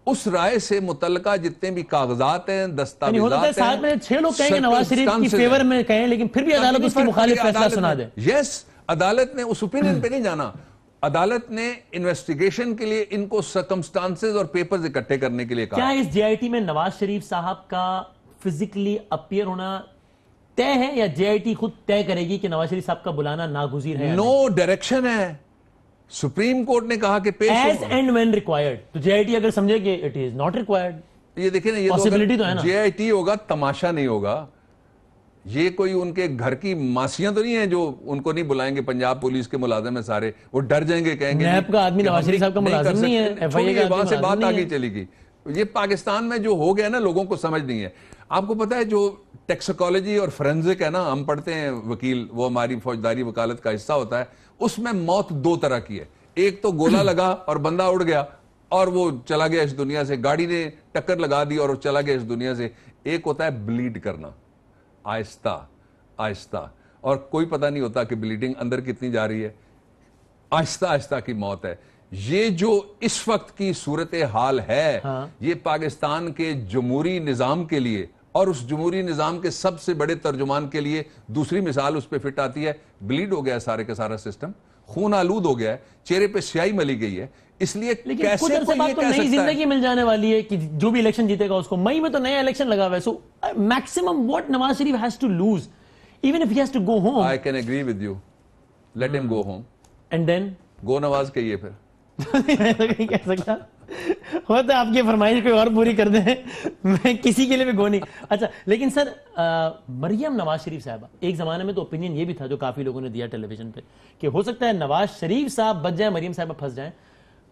اس رائے سے متعلقہ جتنے بھی کاغذات ہیں, دستاویزات ہیں, 7 میں 6 لوگ کہیں گے نواز شریف کی فیور میں کہیں, لیکن پھر بھی عدالت اس کی مخالف فیصلہ سنا دے. یس, عدالت نے اس اوپینین پہ نہیں جانا, عدالت نے انویسٹیگیشن کے لیے ان کو سرکمسٹانسز اور پیپرز اکٹھے کرنے کے لیے کہا. کیا اس جے آئی ٹی میں نواز شریف صاحب کا فزیکلی اپیئر ہونا طے ہے یا جے آئی ٹی خود طے کرے گی کہ نواز شریف صاحب کا بلانا ناگزیر ہے؟ نو ڈائریکشن ہے. سپریم کورٹ نے کہا کہ پیش ایز اینڈ وین ریکوائرڈ. تو جے آئی ٹی اگر سمجھے کہ اٹ از ناٹ ریکوائرڈ, یہ دیکھیں نا, یہ جے آئی ٹی ہوگا تماشا نہیں ہوگا. یہ کوئی ان کے گھر کی ماسیاں تو نہیں ہیں جو ان کو نہیں بلائیں گے. پنجاب پولیس کے ملازم ہیں سارے, وہ ڈر جائیں گے, کہیں گے نیب کا آدمی نواز شریف صاحب کا ملازم نہیں ہے, ایف آئی اے کا وہاں سے بات آدمی آگے چلی گئی. یہ پاکستان میں جو ہو گیا نا, لوگوں کو سمجھ نہیں ہے. آپ کو پتا ہے جو ٹیکسیکالوجی اور فرینزک ہے نا, ہم پڑھتے ہیں وکیل, وہ ہماری فوجداری وکالت کا حصہ ہوتا ہے. اس میں موت دو طرح کی ہے. ایک تو گولا لگا اور بندہ اڑ گیا اور وہ چلا گیا اس دنیا سے, گاڑی نے ٹکر لگا دی اور وہ چلا گیا اس دنیا سے. ایک ہوتا ہے بلیڈ کرنا آہستہ آہستہ, اور کوئی پتہ نہیں ہوتا کہ بلیڈنگ اندر کتنی جا رہی ہے. آہستہ آہستہ کی موت ہے. یہ جو اس وقت کی صورتحال ہے, یہ پاکستان کے جمہوری نظام کے لیے اور اس جمہوری نظام کے سب سے بڑے ترجمان کے لیے دوسری مثال اس پہ فٹ آتی ہے. بلیڈ ہو گیا ہے سارے کا سارا سسٹم, خون آلود ہو گیا ہے, چہرے پہ سیاہی ملی گئی ہے. اس لیے کیسے کوئی یہ کہہ سکتا ہے زندگی مل جانے والی ہے کہ جو بھی الیکشن جیتے گا اس کو. مئی میں تو نیا الیکشن لگا ہوا ہے. So maximum what Nawaz Sharif has to lose even if he has to go home. I can agree with you. Let him go home. And then go نواز کہیے پھر. نہیں کہہ سکتا, ہوتا ہے آپ کی فرمائش کوئی اور پوری کر دیں, میں کسی کے لیے بھی گو نہیں. اچھا لیکن سر, مریم نواز شریف صاحبہ, ایک زمانے میں تو اوپینین یہ بھی تھا جو کافی لوگوں نے دیا ٹیلی ویژن پہ کہ ہو سکتا ہے نواز شریف صاحب بچ جائیں, مریم صاحبہ پھنس جائیں.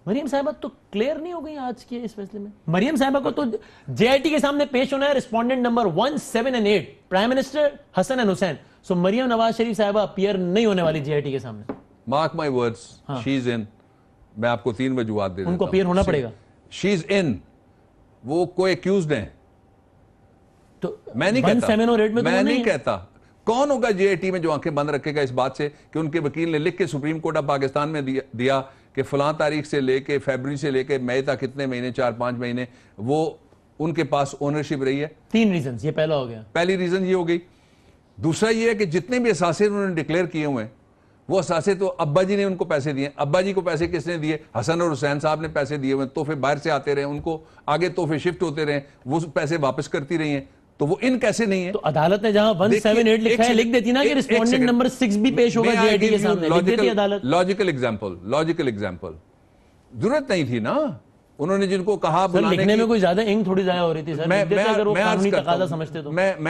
مریم صاحبہ تو کلیئر نہیں ہو گئی آج کے اس فیصلے میں. مریم صاحبہ کو تو جے آئی ٹی کے سامنے پیش ہونا ہے, respondent number 1, 7 and 8, prime minister Hassan and Hussain. So Maryam Nawaz Sharif صاحبہ اپیئر نہیں ہونے والی جے آئی ٹی کے سامنے. مارک مائی ورڈز, شی از ان. میں آپ کو 3 وجوہات دے دیتا ہوں. ان کو اپیئر ہونا پڑے گا. شی از ان. وہ کوئی ایکیوزڈ ہیں. تو میں نہیں کہتا کون ہوگا جے آئی ٹی میں جو آنکھیں بند رکھے گا اس بات سے کہ ان کے وکیل نے لکھ کے سپریم کورٹ آف پاکستان میں دیا کہ فلاں تاریخ سے لے کے فیبری سے لے کے مئی تک کتنے مہینے, 4-5 مہینے وہ ان کے پاس اونرشپ رہی ہے. 3 ریزنز, یہ پہلا ہو گیا. پہلی ریزن یہ ہو گئی. دوسرا یہ ہے کہ جتنے بھی اثاثے انہوں نے ڈکلیئر کیے ہوئے ہیں وہ اثاثے تو ابا جی نے ان کو پیسے دیے. ابا جی کو پیسے کس نے دیے؟ حسن اور حسین صاحب نے پیسے دیے ہوئے. تحفے باہر سے آتے رہے, ان کو آگے تحفے شفٹ ہوتے رہے, وہ پیسے واپس کرتی رہی ہیں. تو وہ ان کیسے نہیں ہیں؟ تو عدالت نے جہاں 178 لکھا ہے لکھ دیتی نا کہ رسپونڈنٹ نمبر 6 بھی پیش ہوگا جے آئی ٹی کے سامنے, لکھ دیتی عدالت. لاجیکل ایگزامپل ضرورت نہیں تھی نا. انہوں نے جن کو کہا لکھنے میں کوئی زیادہ انک تھوڑی ضائع ہو رہی تھی سر. میں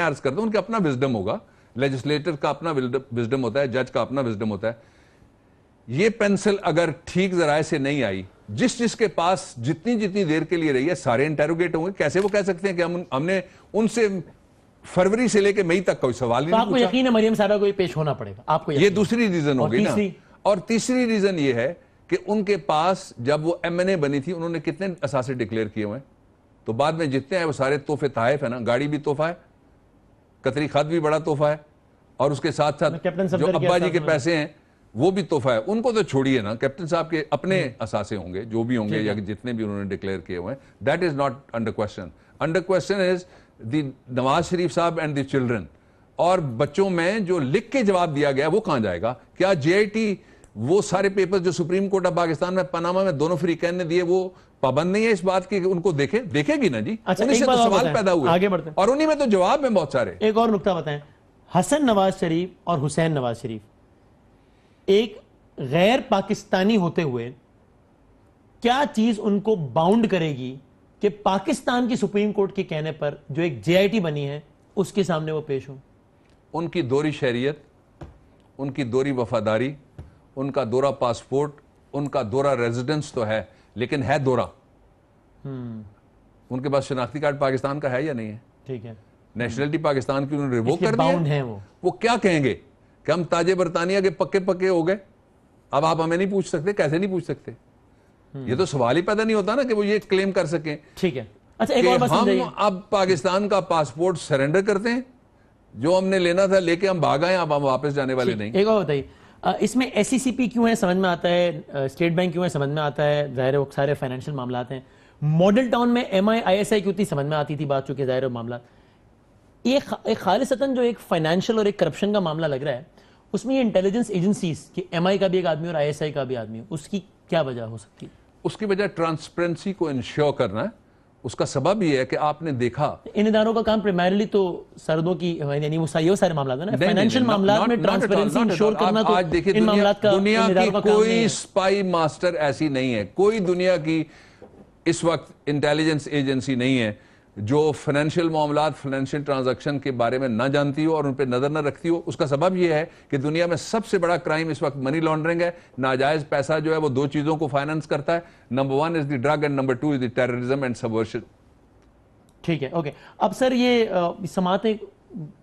عرض کرتا ہوں ان کا اپنا وزڈم ہوگا, لیجسلیٹر کا اپنا وزڈم ہوتا ہے, جج کا اپنا وزڈم ہوتا ہے. یہ پینسل اگر ٹھیک ذرائع سے نہیں آئی, جس کے پاس جتنی دیر کے لیے رہی ہے سارے انٹیروگیٹ ہوں گے. کیسے وہ کہہ سکتے ہیں کہ ہم نے ان سے فروری سے لے کے مئی تک کوئی سوال نہیں پوچھا. آپ کو یقین ہے مریم صاحبہ کو یہ پیش ہونا پڑے گا, آپ کو یہ دوسری ریزن ہوگی نا. اور تیسری ریزن یہ ہے کہ ان کے پاس جب وہ ایم این اے بنی تھی انہوں نے کتنے اثاثے ڈکلیئر کیے ہوئے ہیں, تو بعد میں جتنے ہیں وہ سارے تحفے تحائف ہے نا. گاڑی بھی تحفہ ہے, قطری خط بھی بڑا تحفہ ہے, اور اس کے ساتھ جو ابا جی کے پیسے ہیں وہ بھی تحفہ ہے. ان کو تو چھوڑیے نا, کیپٹن صاحب کے اپنے اثاثے ہوں گے جو بھی ہوں گے یا جتنے بھی انہوں نے ڈکلیئر کیے ہوئے ہیں. That is not under question. Under question is the Nawaz Sharif صاحب اینڈ دی چلڈرن. اور بچوں میں جو لکھ کے جواب دیا گیا وہ کہاں جائے گا؟ کیا جے آئی ٹی وہ سارے پیپر جو سپریم کورٹ آف پاکستان میں پاناما میں دونوں فریقین نے دیے وہ پابند نہیں ہے اس بات کی کہ ان کو دیکھے گی نا جی؟ انہیں سے تو سوال پیدا ہوئے آگے بڑھتے ہیں, اور انہیں میں تو جواب ہیں بہت سارے. ایک اور نکتہ بتائیں, حسن نواز شریف اور حسین نواز شریف ایک غیر پاکستانی ہوتے ہوئے کیا چیز ان کو باؤنڈ کرے گی کہ پاکستان کی سپریم کورٹ کے کہنے پر جو ایک جے آئی ٹی بنی ہے اس کے سامنے وہ پیش ہوں؟ ان کی دوہری شہریت, ان کی دوہری وفاداری, ان کا دورہ پاسپورٹ, ان کا دورہ ریزیڈنس تو ہے لیکن ہے دورہ. ان کے پاس شناختی کارڈ پاکستان کا ہے یا نہیں ہے؟ ٹھیک ہے. نیشنلٹی پاکستان کی انہوں نے ریووک کر دیا. وہ کیا کہیں گے کہ ہم تاج برطانیہ کے پکے ہو گئے؟ اب آپ ہمیں نہیں پوچھ سکتے, کیسے نہیں پوچھ سکتے؟ یہ تو سوال ہی پیدا نہیں ہوتا نا کہ وہ یہ کلیم کر سکیں. ٹھیک ہے. اچھا ایک اور بات ہم اب پاکستان کا پاسپورٹ سرنڈر کرتے ہیں, جو ہم نے لینا تھا لے کے ہم بھاگ آئے, اب ہم واپس جانے والے نہیں. ایک اور بتائیے, اس میں ایس سی سی پی کیوں ہے سمجھ میں آتا ہے, اسٹیٹ بینک کیوں ہے سمجھ میں آتا ہے, ظاہر ہے وہ سارے فائنینشیل معاملات ہیں. ماڈل ٹاؤن میں ایم آئی ایس آئی کی اتنی سمجھ میں آتی تھی بات, چونکہ ظاہر ہے معاملات. یہ ایک خالصتاً جو ایک فائنینشیل اور ایک کرپشن کا معاملہ لگ رہا ہے, اس میں یہ انٹیلیجنس ایجنسیز کہ ایم آئی کا بھی ایک آدمی اور آئی ایس آئی کا بھی آدمی, اس کی کیا وجہ ہو سکتی ہے؟ اس کی وجہ ٹرانسپیرنسی کو انشور کرنا ہے. اس کا سبب یہ ہے کہ آپ نے دیکھا ان اداروں کا کام پریمائرلی تو سردوں کی یعنی وہ سارے معاملات ہیں, فائنینشیل معاملات میں ٹرانسپیرنسی انشور کرنا, تو آج دیکھیں ان معاملات کا دنیا کی کوئی اسپائی ماسٹر ایسی نہیں ہے, کوئی دنیا کی اس وقت انٹیلیجنس ایجنسی نہیں ہے جو فائنینشیل معاملات, فائنینشیل ٹرانزیکشن کے بارے میں نہ جانتی ہو اور ان پہ نظر نہ رکھتی ہو. اس کا سبب یہ ہے کہ دنیا میں سب سے بڑا کرائم اس وقت منی لانڈرنگ ہے. ناجائز پیسہ جو ہے وہ دو چیزوں کو فائنانس کرتا ہے, number 1 is the drug and number 2 is the terrorism and subversion. ٹھیک ہے, اوکے. اب سر یہ سماعتیں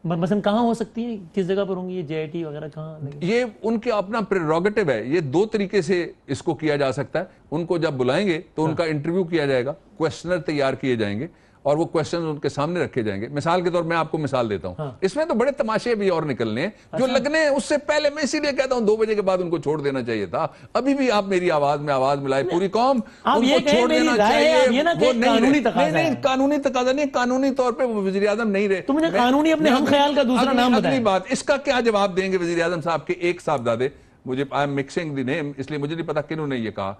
مثلا کہاں ہو سکتی ہیں, کس جگہ پر ہوں گی, یہ جے آئی ٹی وغیرہ کہاں؟ یہ ان کے اپنا پریروگیٹو ہے. یہ دو طریقے سے اس کو کیا جا سکتا ہے. ان کو جب بلائیں گے تو ان کا انٹرویو کیا جائے گا, کویسچنر تیار کیے جائیں گے اور وہ کویسچنز ان کے سامنے رکھے جائیں گے. مثال کے طور میں آپ کو مثال دیتا ہوں, اس میں تو بڑے تماشے بھی اور نکلنے ہیں جو لگنے ہیں. اس سے پہلے میں اسی لیے کہتا ہوں 2 بجے کے بعد ان کو چھوڑ دینا چاہیے تھا. ابھی بھی آپ میری آواز میں آواز ملائے, پوری قوم ان کو چھوڑ دینا چاہیے. وہ نہیں, قانونی تقاضا نہیں, قانونی طور پہ وہ وزیر اعظم نہیں رہے. تو مجھے قانونی اپنے ہم خیال کا دوسرا نام بتائیں. اگلی بات, اس کا کیا جواب دیں گے وزیر اعظم صاحب کے ایک صاحبزادے, مجھے آئی ایم مکسنگ دی نیم اس لیے مجھے نہیں پتا کنہوں نے یہ کہا.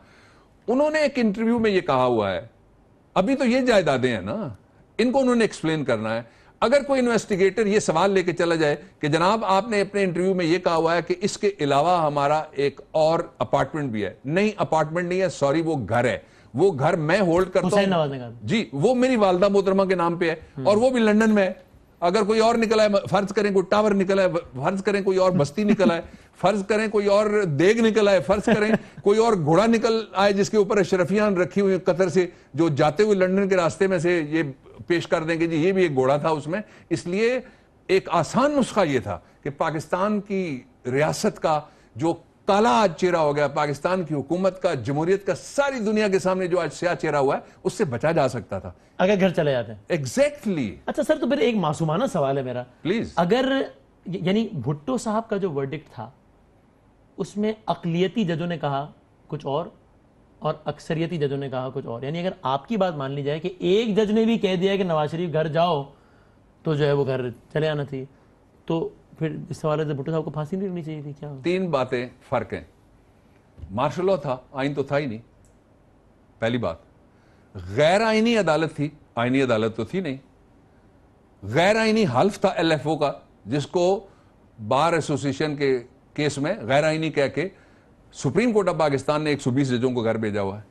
انہوں نے ایک انٹرویو میں یہ کہا ہوا ہے, ابھی تو یہ جائیدادیں ہیں نا, ان کو انہوں نے ایکسپلین کرنا ہے. اگر کوئی انویسٹیگیٹر یہ سوال لے کے چلا جائے کہ جناب آپ نے اپنے انٹرویو میں یہ کہا ہوا ہے کہ اس کے علاوہ ہمارا ایک اور اپارٹمنٹ بھی ہے, نہیں اپارٹمنٹ نہیں ہے, سوری وہ گھر ہے, وہ گھر میں ہولڈ کرتا ہوں جی, وہ میری والدہ محترمہ کے نام پہ ہے اور وہ بھی لندن میں ہے. اگر کوئی اور نکلا ہے, فرض کریں کوئی ٹاور نکلا ہے, فرض کریں کوئی اور بستی نکلا ہے, فرض کریں کوئی اور دیگ نکلا ہے, فرض کریں کوئی اور گھوڑا نکل آئے جس کے اوپر اشرفیاں رکھی ہوئی قطر سے, جو جاتے ہوئے لندن کے راستے میں سے یہ پیش کر دیں گے جی یہ بھی ایک گھوڑا تھا اس میں. اس لیے ایک آسان نسخہ یہ تھا کہ پاکستان کی ریاست کا جو کالا آج چہرہ ہو گیا, پاکستان کی حکومت کا, جمہوریت کا ساری دنیا کے سامنے جو آج سیاہ چہرہ ہوا ہے, اس سے بچا جا سکتا تھا اگر گھر چلے جاتے ہیں. ایگزیکٹلی. اچھا سر, تو پھر ایک معصومانہ سوال ہے میرا, پلیز. اگر یعنی بھٹو صاحب کا جو ورڈکٹ تھا اس میں اقلیتی ججوں نے کہا کچھ اور اکثریتی ججوں نے کہا کچھ اور, یعنی اگر آپ کی بات مان لی جائے کہ ایک جج نے بھی کہہ دیا کہ نواز شریف گھر جاؤ تو جو ہے وہ گھر چلے آنا تھی, تو پھر اس حوالے سے بھٹو صاحب کو پھانسی نہیں لگنی چاہیے تھی کیا؟ 3 باتیں فرق ہیں. مارشل لا تھا, آئین تو تھا ہی نہیں, پہلی بات. غیر آئینی عدالت تھی, آئینی عدالت تو تھی نہیں. غیر آئینی حلف تھا ایل ایف او کا, جس کو بار ایسوسیشن کے کیس میں غیر آئینی کہہ کے سپریم کورٹ آف پاکستان نے 120 ججوں کو گھر بھیجا ہوا ہے.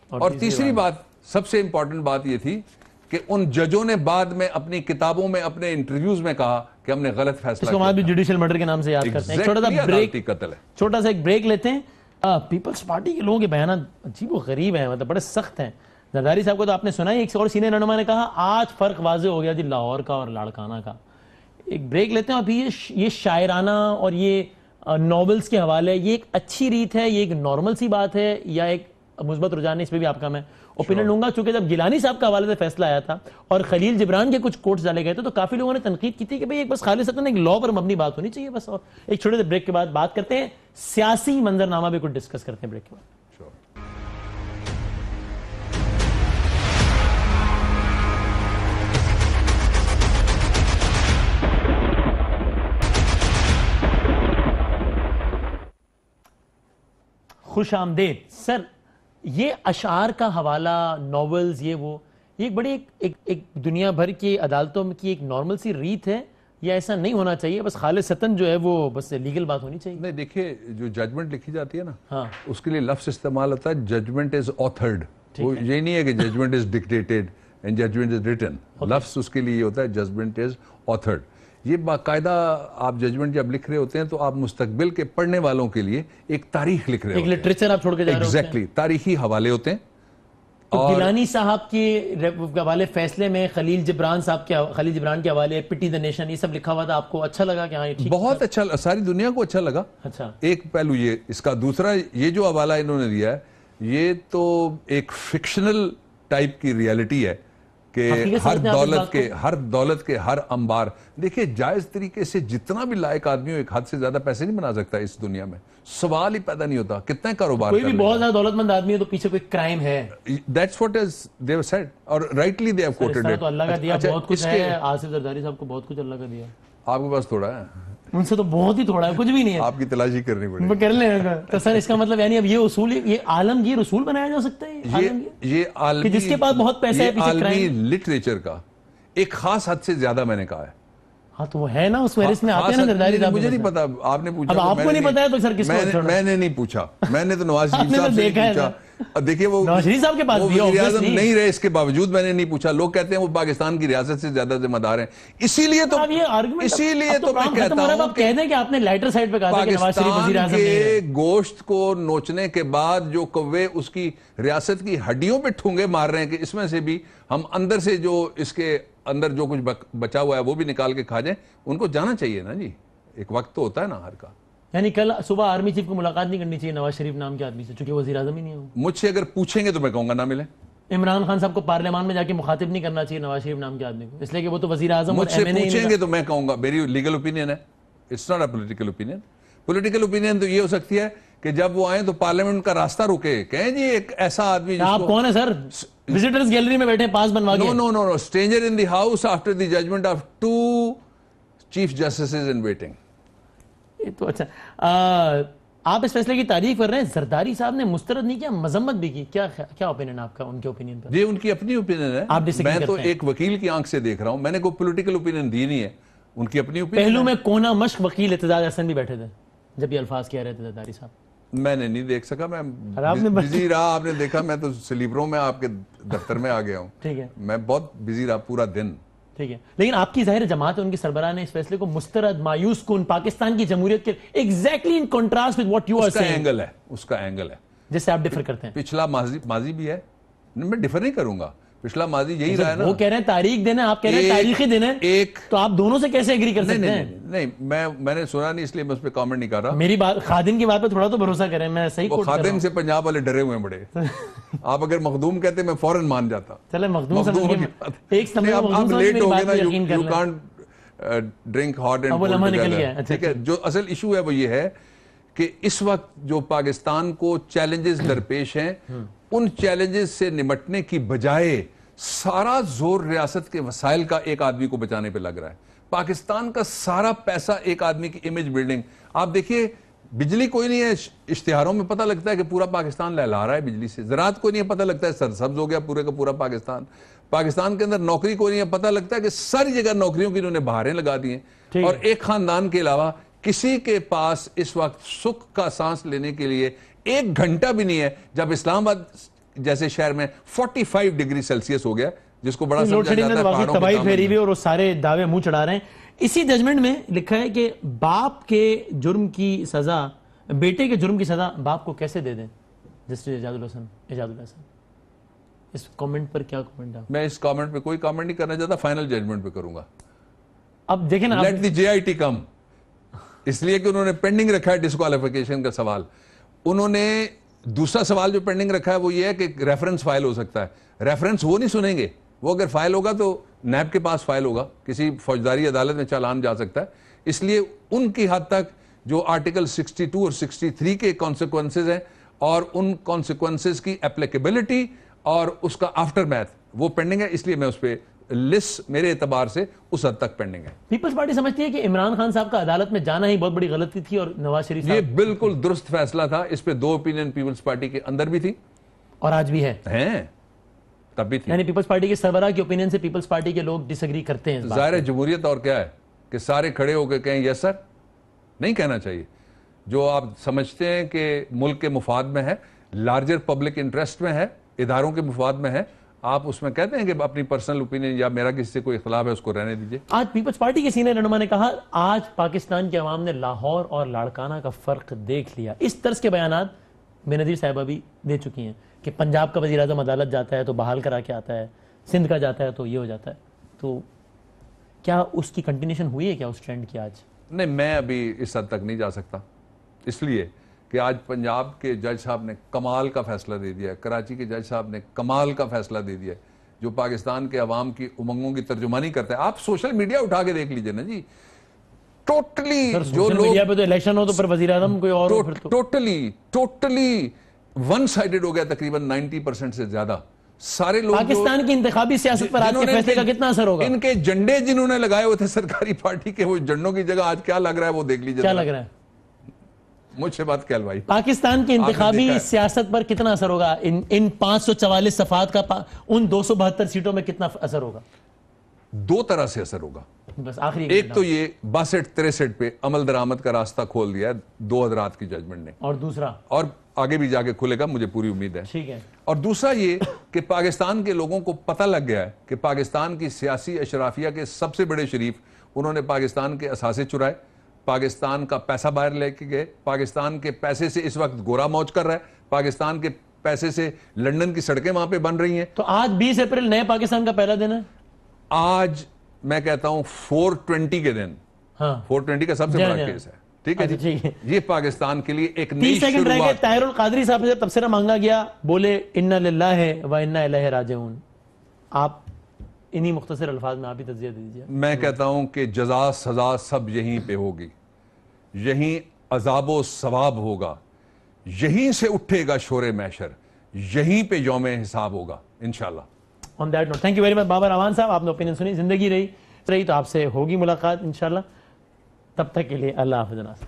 اور تیسری بات, سب سے امپورٹنٹ بات یہ تھی کہ ان ججوں نے بعد میں اپنی کتابوں میں, اپنے انٹرویوز میں کہا کہ ہم نے غلط فیصلہ کیا. اس کو بھی جوڈیشل مرڈر کے نام سے یاد کرتے ہیں. چھوٹا سا ایک بریک لیتے ہیں. پیپلز پارٹی کے لوگوں کے بیانات عجیب و غریب ہیں, مطلب بڑے سخت ہیں. زرداری صاحب کو تو آپ نے سنا ہی, ایک اور سینئر رہنما نے کہا آج فرق واضح ہو گیا جی لاہور کا اور لاڑکانہ کا. ایک بریک لیتے ہیں. اور پھر یہ شاعرانہ اور یہ ناولز کے حوالے, یہ ایک اچھی ریت ہے, یہ ایک نارمل سی بات ہے یا ایک مثبت رجحان ہے؟ اس پہ بھی آپ کا میں اوپینین لوں گا. چونکہ جب گیلانی صاحب کا حوالے سے فیصلہ آیا تھا اور خلیل جبران کے کچھ کوٹس ڈالے گئے تھے تو کافی لوگوں نے تنقید کی تھی کہ بھئی ایک بس خالصتاً ایک لا پر مبنی بات ہونی چاہیے بس. اور ایک چھوٹے سے بریک کے بعد بات کرتے ہیں, سیاسی منظرنامہ بھی کچھ ڈسکس کرتے ہیں بریک کے بعد. خوش آمدید. سر, یہ اشعار کا حوالہ, ناولز, یہ ایک بڑی ایک دنیا بھر کی عدالتوں کی ایک نارمل سی ریت ہے, یا ایسا نہیں ہونا چاہیے بس خالصتاً جو ہے وہ بس لیگل بات ہونی چاہیے؟ نہیں, دیکھیے جو ججمنٹ لکھی جاتی ہے نا, اس کے لیے لفظ استعمال ہوتا ہے ججمنٹ از آتھرڈ. وہ یہ نہیں ہے کہ judgment is dictated and judgment is written. لفظ اس کے لیے یہ ہوتا ہے ججمنٹ از آتھرڈ. یہ باقاعدہ آپ ججمنٹ جب لکھ رہے ہوتے ہیں تو آپ مستقبل کے پڑھنے والوں کے لیے ایک تاریخ لکھ رہے ہوتے ہیں, ایک لٹریچر آپ چھوڑ کے جا رہے ہوتے ہیں. ایگزیکٹلی, تاریخی حوالے ہوتے ہیں. گیلانی صاحب کے حوالے فیصلے میں خلیل جبران کے حوالے پٹی دی نیشن, یہ سب لکھا ہوا تھا, آپ کو اچھا لگا کہ ہاں یہ ٹھیک؟ بہت اچھا, ساری دنیا کو اچھا لگا. اچھا, ایک پہلو یہ اس کا. دوسرا یہ جو حوالہ انہوں نے دیا ہے یہ تو ایک فکشنل ٹائپ کی ریالٹی ہے کہ ہر دولت کے ہر انبار. دیکھیں جائز طریقے سے جتنا بھی لائق آدمی ہو ایک حد سے زیادہ پیسے نہیں بنا سکتا اس دنیا میں. سوال ہی پیدا نہیں ہوتا کتنا کاروبار. کوئی بھی بہت زیادہ دولت مند آدمی ہے تو پیچھے کوئی کرائم ہے. That's what is they have said اور rightly they have quoted it. تو اللہ کا دیا بہت کچھ ہے. آصف زرداری صاحب کو بہت کچھ اللہ کا دیا, آپ کے پاس تھوڑا ہے. ان سے تو بہت ہی تھوڑا ہے, کچھ بھی نہیں ہے. آپ کی تلاشی کرنی پڑے وہ کر لیں گا تو سر اس کا مطلب یعنی اب یہ اصول, یہ عالمگیر اصول بنایا جا سکتا ہے یہ کہ جس کے پاس بہت پیسہ ہے پیچھے عالمی کرائم. لٹریچر کا ایک خاص حد سے زیادہ میں نے کہا ہے. ہاں تو وہ ہے نا اس فہرست میں آتے ہیں نا زرداری صاحب. مجھے نہیں پتا, آپ نے پوچھا. اب آپ کو نہیں پتا ہے تو سر کس کو؟ میں نے نہیں پوچھا, میں نے تو نواز شریف صاحب سے پوچھا. دیکھیے وہ نواز شریف صاحب کے پاس بھی وزیر اعظم نہیں رہے, اس کے باوجود میں نے نہیں پوچھا. لوگ کہتے ہیں وہ پاکستان کی ریاست سے زیادہ ذمہ دار ہیں, اسی لیے تو میں کہتا ہوں آپ کہہ دیں کہ آپ نے لائٹر سائڈ پہ کہا تھا کہ نواز شریف وزیر اعظم نہیں ہے. کے گوشت کو نوچنے کے بعد جو کوے اس کی ریاست کی ہڈیوں پہ ٹھونگے مار رہے ہیں کہ اس میں سے بھی ہم اندر سے جو اس کے اندر جو کچھ بچا ہوا ہے وہ بھی نکال کے کھا جائیں, ان کو جانا چاہیے نا جی. ایک وقت تو ہوتا ہے نا ہر کا. یعنی کل صبح آرمی چیف کو ملاقات نہیں کرنی چاہیے نواز شریف نام کے آدمی سے, چونکہ وزیر اعظم ہی نہیں ہو. مجھ سے اگر پوچھیں گے تو میں کہوں گا نہ ملیں. عمران خان صاحب کو پارلیمان میں جا کے مخاطب نہیں کرنا چاہیے نواز شریف نام کے آدمی کو, اس لیے کہ وہ تو وزیر اعظم. مجھ سے پوچھیں گے تو میں کہوں گا, میری لیگل اوپینین ہے, it's not a political opinion. Political opinion تو یہ ہو سکتی ہے کہ جب وہ آئیں تو پارلیمنٹ کا راستہ رکے, کہیں جی ایک ایسا آدمی. آپ کون ہے سر؟ وزٹرز گیلری میں بیٹھے پاس بنوا کے. No stranger in the house after the judgment of 2 chief justices in waiting. یہ تو اچھا, آپ اس فیصلے کی تعریف کر رہے ہیں, زرداری صاحب نے مسترد نہیں کیا, مذمت بھی کی. کیا اوپینین آپ کا ان کے اوپینین پر؟ جی ان کی اپنی اوپینین ہے, میں تو ایک وکیل کی آنکھ سے دیکھ رہا ہوں, میں نے کوئی پولیٹیکل اوپینین دی نہیں ہے, ان کی اپنی اوپینین. پہلو میں کونا مشق وکیل اعتزاز احسن بھی بیٹھے تھے جب یہ الفاظ کہہ رہے تھے زرداری صاحب. میں نے نہیں دیکھ سکا, میں بزی رہا, آپ نے دیکھا میں تو سلیپروں میں آپ کے دفتر میں آ گیا ہوں. ٹھیک ہے, میں بہت بزی رہا پورا دن. ٹھیک ہے, لیکن آپ کی ظاہر جماعت ان کے سربراہ نے اس فیصلے کو مسترد, مایوس کن, پاکستان کی جمہوریت کے exactly in contrast with what you are seeing. اس کا اینگل ہے جس سے آپ ڈیفر کرتے ہیں. پچھلا ماضی بھی ہے, میں ڈیفر نہیں کروں گا, پچھلا ماضی یہی رہا ہے نا. وہ کہہ رہے ہیں تاریخ دینا, آپ کہہ رہے ہیں تاریخی دینا, تو آپ دونوں سے کیسے ایگری کر سکتے ہیں؟ نہیں, میں نے سنا نہیں, اس لیے میں اس پہ کامنٹ نہیں کر رہا. میری بات خادم کی بات پہ تھوڑا تو بھروسہ کریں, میں صحیح کوٹ کر رہا ہوں. خادم سے پنجاب والے ڈرے ہوئے ہیں بڑے. آپ اگر مخدوم کہتے میں فوراً مان جاتا. چلے مخدوم سمجھ کے ایک سمجھ اب لیٹ ہو گئے نا, you can't drink hot and cold together. ٹھیک ہے, جو اصل ایشو ہے وہ یہ ہے کہ اس وقت جو پاکستان کو چیلنجز درپیش ہیں, ان چیلنجز سے نمٹنے کی بجائے سارا زور ریاست کے وسائل کا ایک آدمی کو بچانے پہ لگ رہا ہے. پاکستان کا سارا پیسہ ایک آدمی کی امیج بلڈنگ. آپ دیکھیے بجلی کوئی نہیں ہے, اشتہاروں میں پتہ لگتا ہے کہ پورا پاکستان لہلا رہا ہے بجلی سے. زراعت کوئی نہیں ہے, پتہ لگتا ہے سرسبز ہو گیا پورے کا پورا پاکستان. پاکستان کے اندر نوکری کوئی نہیں ہے, پتہ لگتا ہے کہ ساری جگہ نوکریوں کی انہوں نے بہاریں لگا دی ہیں. اور ایک خاندان کے علاوہ کسی کے پاس اس وقت سکھ کا سانس لینے کے لیے 1 گھنٹہ بھی نہیں ہے, جب اسلام آباد جیسے شہر میں 45 ڈگری سیلسیس ہو گیا, جس کو بڑا سمجھا جاتا ہے پہاڑوں تباہی پھیری ہوئی, اور وہ سارے دعوے منہ چڑھا رہے ہیں. اسی ججمنٹ میں لکھا ہے کہ باپ کے جرم کی سزا, بیٹے کے جرم کی سزا باپ کو کیسے دے دیں. جسٹس اعجاز اللہ صاحب, اس کامنٹ پر کیا کامنٹ ہے؟ میں اس کامنٹ پہ کوئی کامنٹ نہیں کرنا چاہتا, فائنل ججمنٹ پہ کروں گا. اب دیکھیں نا, لیٹ دی JIT کم, اس لیے کہ انہوں نے پینڈنگ رکھا ہے ڈسکوالیفیکیشن کا سوال. انہوں نے دوسرا سوال جو پینڈنگ رکھا ہے وہ یہ ہے کہ ریفرنس فائل ہو سکتا ہے. ریفرنس وہ نہیں سنیں گے, وہ اگر فائل ہوگا تو نیب کے پاس فائل ہوگا, کسی فوجداری عدالت میں چالان جا سکتا ہے. اس لیے ان کی حد تک جو آرٹیکل 62 اور 63 کے کانسیکوینسز ہیں اور ان کانسیکوینسز کی اپلیکیبلٹی اور اس کا آفٹر میتھ وہ پینڈنگ ہے. اس لیے میں اس پہ لسٹ میرے اعتبار سے اس حد تک پینڈنگ ہے. پیپلز پارٹی سمجھتی ہے کہ عمران خان صاحب کا عدالت میں جانا ہی بہت بڑی غلطی تھی, اور نواز شریف صاحب, یہ بالکل درست فیصلہ تھا. اس پہ 2 اوپینین پیپلز پارٹی کے اندر بھی تھی اور آج بھی ہے, تب بھی تھی. یعنی پیپلز پارٹی کے سربراہ کی اوپینین سے پیپلز پارٹی کے لوگ ڈس ایگری کرتے ہیں. ظاہر ہے جمہوریت اور کیا ہے کہ سارے کھڑے ہو کے کہیں یس سر, نہیں کہنا چاہیے. جو آپ سمجھتے ہیں کہ ملک کے مفاد میں ہے, لارجر پبلک انٹرسٹ میں ہے, اداروں کے مفاد میں ہے, آپ اس میں کہتے ہیں کہ اپنی پرسنل اوپینین یا میرا کسی سے کوئی اختلاف ہے اس کو رہنے دیجئے. آج پیپلز پارٹی کے سینئر رہنما نے کہا آج پاکستان کے عوام نے لاہور اور لاڑکانہ کا فرق دیکھ لیا. اس طرز کے بیانات بے نظیر صاحبہ بھی دے چکی ہیں کہ پنجاب کا وزیر اعظم عدالت جاتا ہے تو بحال کرا کے آتا ہے, سندھ کا جاتا ہے تو یہ ہو جاتا ہے. تو کیا اس کی کنٹینیوشن ہوئی ہے کیا اس ٹرینڈ کی؟ آج نہیں, میں ابھی اس حد تک نہیں جا سکتا, اس لیے کہ آج پنجاب کے جج صاحب نے کمال کا فیصلہ دے دیا ہے, کراچی کے جج صاحب نے کمال کا فیصلہ دے دیا ہے, جو پاکستان کے عوام کی امنگوں کی ترجمانی کرتا ہے. آپ سوشل میڈیا اٹھا کے دیکھ لیجئے نا جی, ٹوٹلی جو لوگ میڈیا پہ تو الیکشن ہو تو پھر وزیر اعظم کوئی اور ٹوٹلی ون سائیڈڈ ہو گیا, تقریباً 90% سے زیادہ. سارے لوگ پاکستان کی انتخابی سیاست پر آج کے فیصلے کا کتنا اثر ہوگا؟ ان کے جھنڈے جنہوں نے لگائے ہوئے تھے سرکاری پارٹی کے، وہ جھنڈوں کی جگہ آج کیا لگ رہا ہے وہ دیکھ لیجیے. کیا لگ رہا ہے مجھ سے بات کہلوائی. پاکستان کی انتخابی سیاست پر کتنا اثر ہوگا؟ ان 544 صفحات کا ان 272 سیٹوں میں کتنا اثر ہوگا؟ دو طرح سے اثر ہوگا. بس آخری ایک تو یہ 62-63 پہ عمل درآمد کا راستہ کھول دیا ہے 2 حضرات کی ججمنٹ نے، اور دوسرا اور آگے بھی جا کے کھلے گا، مجھے پوری امید ہے. ٹھیک ہے. اور دوسرا یہ کہ پاکستان کے لوگوں کو پتہ لگ گیا ہے کہ پاکستان کی سیاسی اشرافیہ کے سب سے بڑے شریف، انہوں نے پاکستان کے اثاثے چرائے، پاکستان کا پیسہ باہر لے کے گئے، پاکستان کے پیسے سے اس وقت گورا موج کر رہا ہے، پاکستان کے پیسے سے لنڈن کی سڑکیں وہاں پہ بن رہی ہیں. تو آج 20 اپریل نئے پاکستان کا پہلا دن ہے. آج میں کہتا ہوں 420 کے دن، 420 کا سب سے بڑا کیس ہے. ٹھیک ہے جی، یہ پاکستان کے لیے ایک نئی 30 سیکنڈ رہ گئے. شروعات. طاہر القادری صاحب سے تبصرہ مانگا گیا، بولے انا للہ و انا الیہ راجعون. آپ انہی مختصر الفاظ میں آپ ہی تجزیہ دیجیے. میں کہتا ہوں کہ جزا سزا سب یہیں پہ ہوگی، یہیں عذاب و ثواب ہوگا، یہیں سے اٹھے گا شور محشر، یہیں پہ یوم حساب ہوگا انشاءاللہ. On that note, thank you very much Babar Awan صاحب. آپ نے اوپینین سنی، زندگی رہی تو آپ سے ہوگی ملاقات انشاءاللہ. تب تک کے لیے اللہ حافظ.